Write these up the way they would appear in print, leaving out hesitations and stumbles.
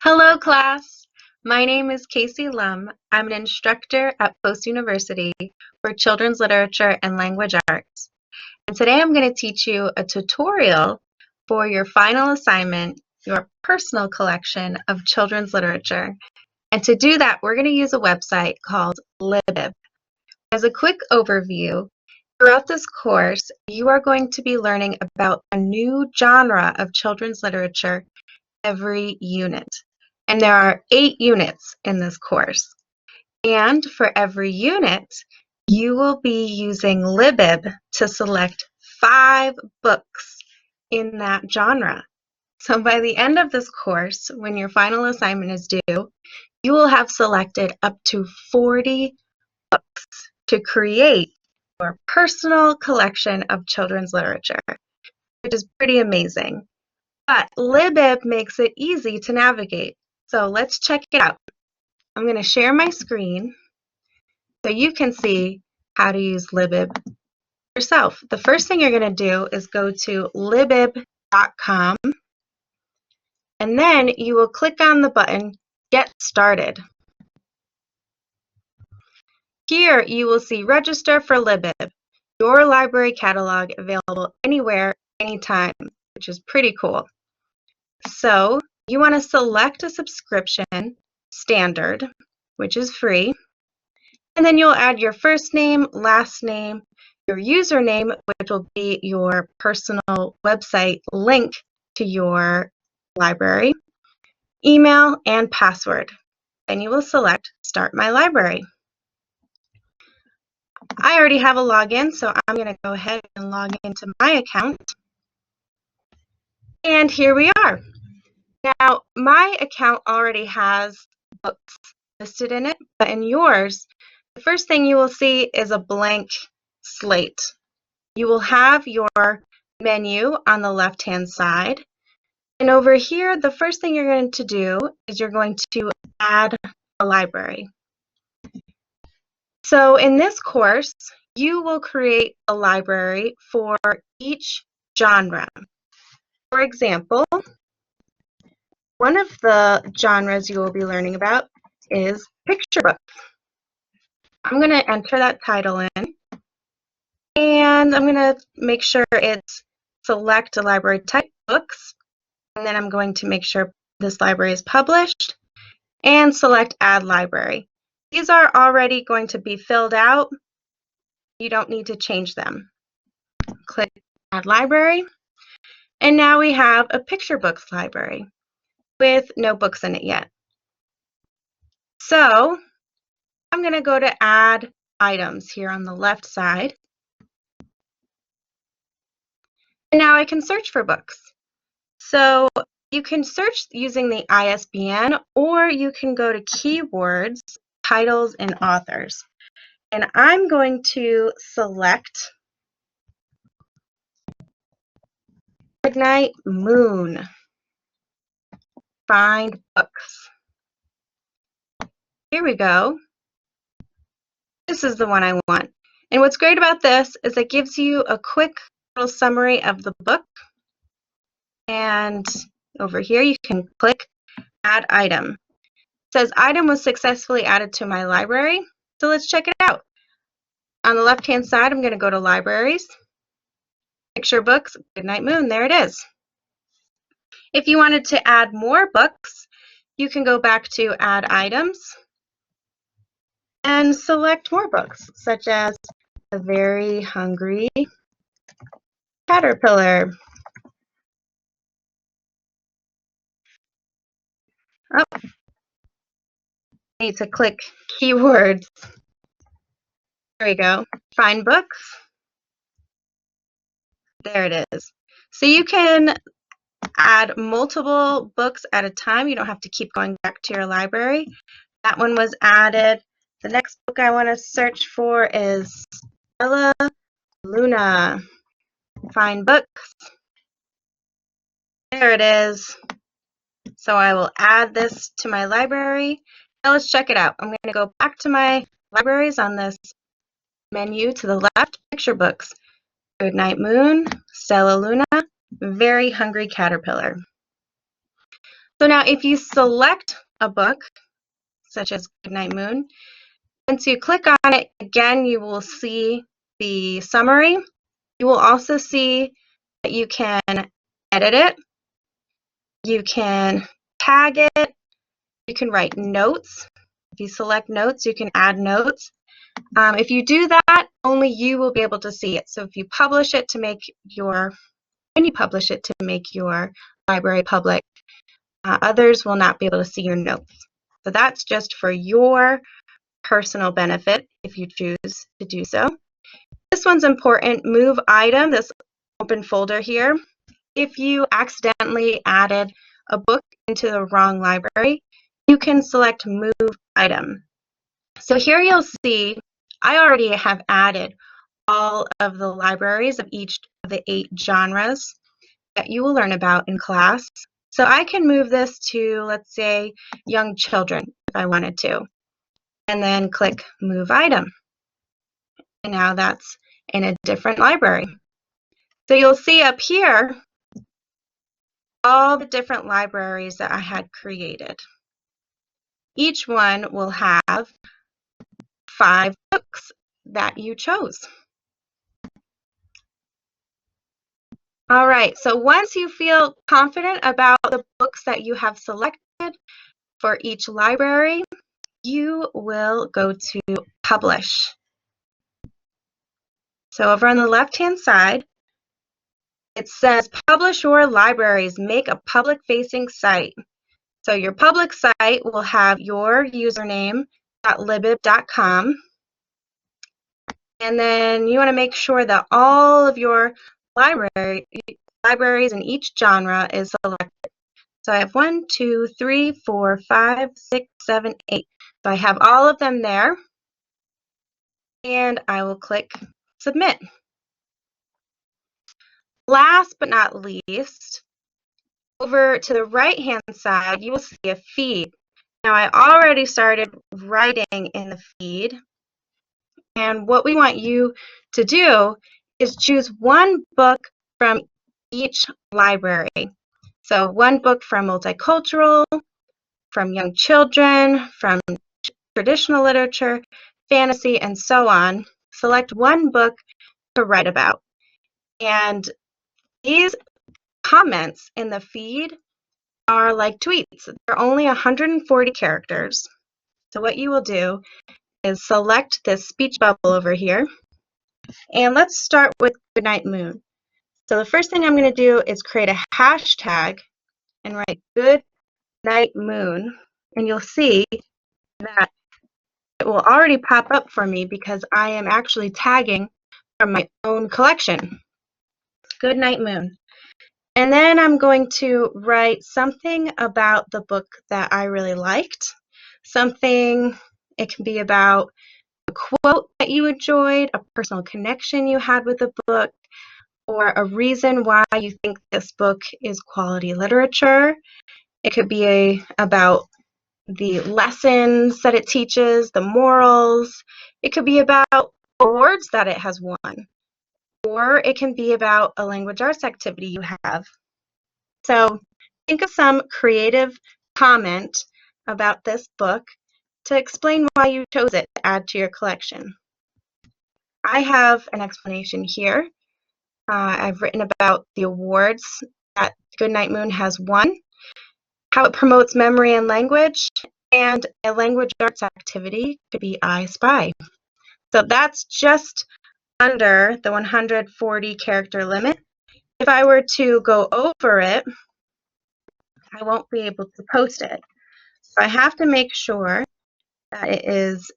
Hello, class. My name is Casey Lum. I'm an instructor at Post University for Children's Literature and Language Arts. And today I'm going to teach you a tutorial for your final assignment, your personal collection of children's literature. And to do that, we're going to use a website called Libib. As a quick overview, throughout this course, you are going to be learning about a new genre of children's literature every unit. And there are 8 units in this course. And for every unit, you will be using Libib to select 5 books in that genre. So by the end of this course, when your final assignment is due, you will have selected up to 40 books to create your personal collection of children's literature, which is pretty amazing. But Libib makes it easy to navigate. So let's check it out. I'm going to share my screen so you can see how to use Libib yourself. The first thing you're going to do is go to libib.com, and then you will click on the button Get Started. Here you will see Register for Libib, your library catalog available anywhere, anytime, which is pretty cool. So you want to select a subscription, standard, which is free, and then you'll add your first name, last name, your username, which will be your personal website link to your library, email, and password. Then you will select Start My Library. I already have a login, so I'm going to go ahead and log into my account. And here we are. Now, my account already has books listed in it, but in yours, the first thing you will see is a blank slate. You will have your menu on the left-hand side. And over here, the first thing you're going to do is you're going to add a library. So in this course, you will create a library for each genre. For example, one of the genres you will be learning about is picture books. I'm going to enter that title in, and I'm going to make sure it's select a library type books, and then I'm going to make sure this library is published, and select add library. These are already going to be filled out. You don't need to change them. Click add library, and now we have a picture books library with no books in it yet. So I'm going to go to add items here on the left side. And now I can search for books. So you can search using the ISBN, or you can go to keywords, titles, and authors. And I'm going to select Goodnight Moon. Find books. Here we go. This is the one I want. And what's great about this is it gives you a quick little summary of the book. And over here you can click Add Item. It says item was successfully added to my library. So let's check it out. On the left-hand side, I'm going to go to Libraries, Picture Books, Goodnight Moon. There it is. If you wanted to add more books, you can go back to Add Items and select more books, such as A Very Hungry Caterpillar. Oh, need to click keywords. There we go. Find books. There it is. So you can add multiple books at a time. You don't have to keep going back to your library. That one was added. The next book I want to search for is Stella Luna. Find books. There it is. So I will add this to my library. Now let's check it out. I'm going to go back to my libraries on this menu to the left. Picture books. Goodnight Moon, Stella Luna, Very Hungry Caterpillar. So now if you select a book, such as Goodnight Moon, once you click on it, again, you will see the summary. You will also see that you can edit it, you can tag it, you can write notes. If you select notes, you can add notes. If you do that, only you will be able to see it. So if you publish it to make your, when you publish it to make your library public, others will not be able to see your notes. So that's just for your personal benefit if you choose to do so. This one's important, move item, this open folder here. If you accidentally added a book into the wrong library, you can select move item. So here you'll see I already have added all of the libraries of each of the 8 genres that you will learn about in class. So I can move this to, let's say, young children if I wanted to, and then click move item. And now that's in a different library. So you'll see up here all the different libraries that I had created. Each one will have 5 books that you chose. All right, so once you feel confident about the books that you have selected for each library, you will go to Publish. So over on the left-hand side, it says Publish your libraries, make a public-facing site. So your public site will have your username .libib.com, and then you want to make sure that all of your libraries in each genre is selected. So I have 1, 2, 3, 4, 5, 6, 7, 8. So I have all of them there, and I will click Submit. Last but not least, over to the right-hand side, you will see a feed. Now I already started writing in the feed, and what we want you to do is choose one book from each library. So one book from multicultural, from young children, from traditional literature, fantasy, and so on. Select one book to write about. And these comments in the feed are like tweets. They're only 140 characters. So what you will do is select this speech bubble over here. And let's start with Goodnight Moon. So the first thing I'm going to do is create a hashtag and write Goodnight Moon. And you'll see that it will already pop up for me because I am actually tagging from my own collection. Goodnight Moon. And then I'm going to write something about the book that I really liked. Something, it can be about a quote that you enjoyed, a personal connection you had with the book, or a reason why you think this book is quality literature. It could be about the lessons that it teaches, the morals. It could be about awards that it has won, or it can be about a language arts activity you have. So think of some creative comment about this book to explain why you chose it to add to your collection. I have an explanation here. I've written about the awards that Goodnight Moon has won, how it promotes memory and language, and a language arts activity could be I Spy. So that's just under the 140 character limit. If I were to go over it, I won't be able to post it. So I have to make sure that it is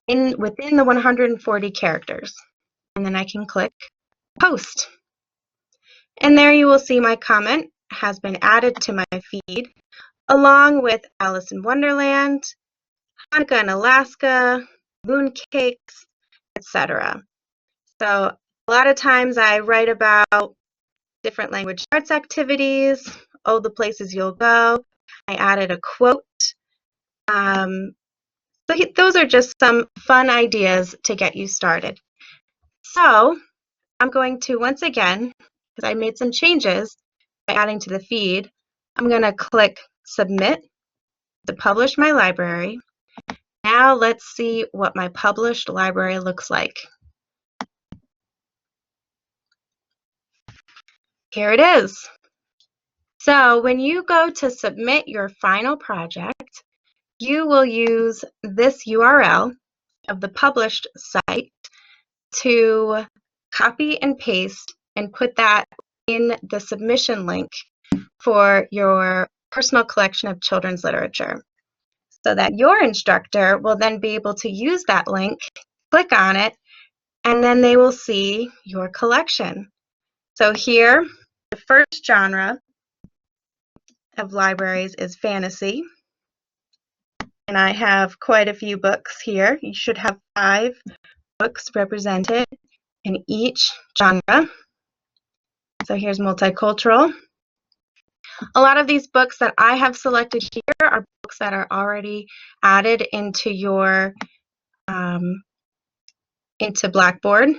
within the 140 characters. And then I can click Post. And there you will see my comment has been added to my feed, along with Alice in Wonderland, Hanukkah in Alaska, mooncakes, etc. So a lot of times I write about different language arts activities, oh, the places you'll go. I added a quote. So those are just some fun ideas to get you started. So I'm going to, once again, because I made some changes by adding to the feed, I'm going to click Submit to publish my library. Now let's see what my published library looks like. Here it is. So when you go to submit your final project, you will use this URL of the published site to copy and paste and put that in the submission link for your personal collection of children's literature, so that your instructor will then be able to use that link, click on it, and then they will see your collection. So here, the first genre of libraries is fantasy, and I have quite a few books here. You should have 5 books represented in each genre. So here's multicultural. A lot of these books that I have selected here are books that are already added into your into Blackboard,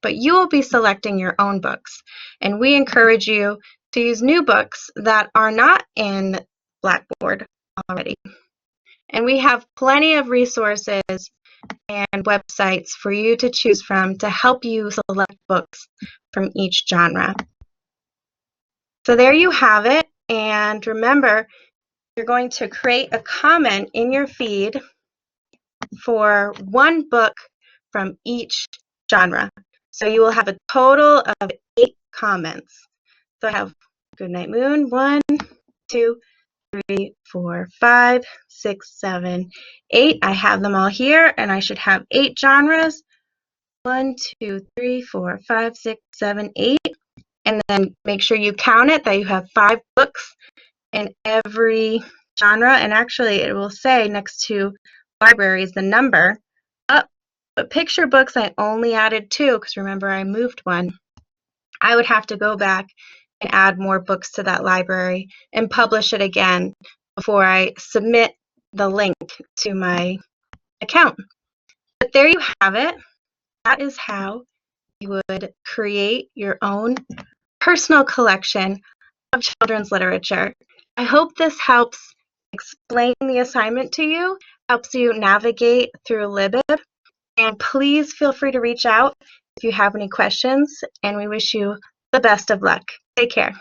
but you will be selecting your own books, and we encourage you to use new books that are not in Blackboard already. And we have plenty of resources and websites for you to choose from to help you select books from each genre. So there you have it, and remember, you're going to create a comment in your feed for 1 book from each genre. So you will have a total of 8 comments. So I have Goodnight Moon, 1, 2, 3, 4, 5, 6, 7, 8. I have them all here, and I should have 8 genres. 1, 2, 3, 4, 5, 6, 7, 8. And then make sure you count it, that you have 5 books in every genre. And actually, it will say next to libraries the number. But picture books, I only added 2, because remember, I moved 1. I would have to go back and add more books to that library and publish it again before I submit the link to my account. But there you have it. That is how you would create your own personal collection of children's literature. I hope this helps explain the assignment to you, helps you navigate through Libib, and please feel free to reach out if you have any questions, and we wish you the best of luck. Take care.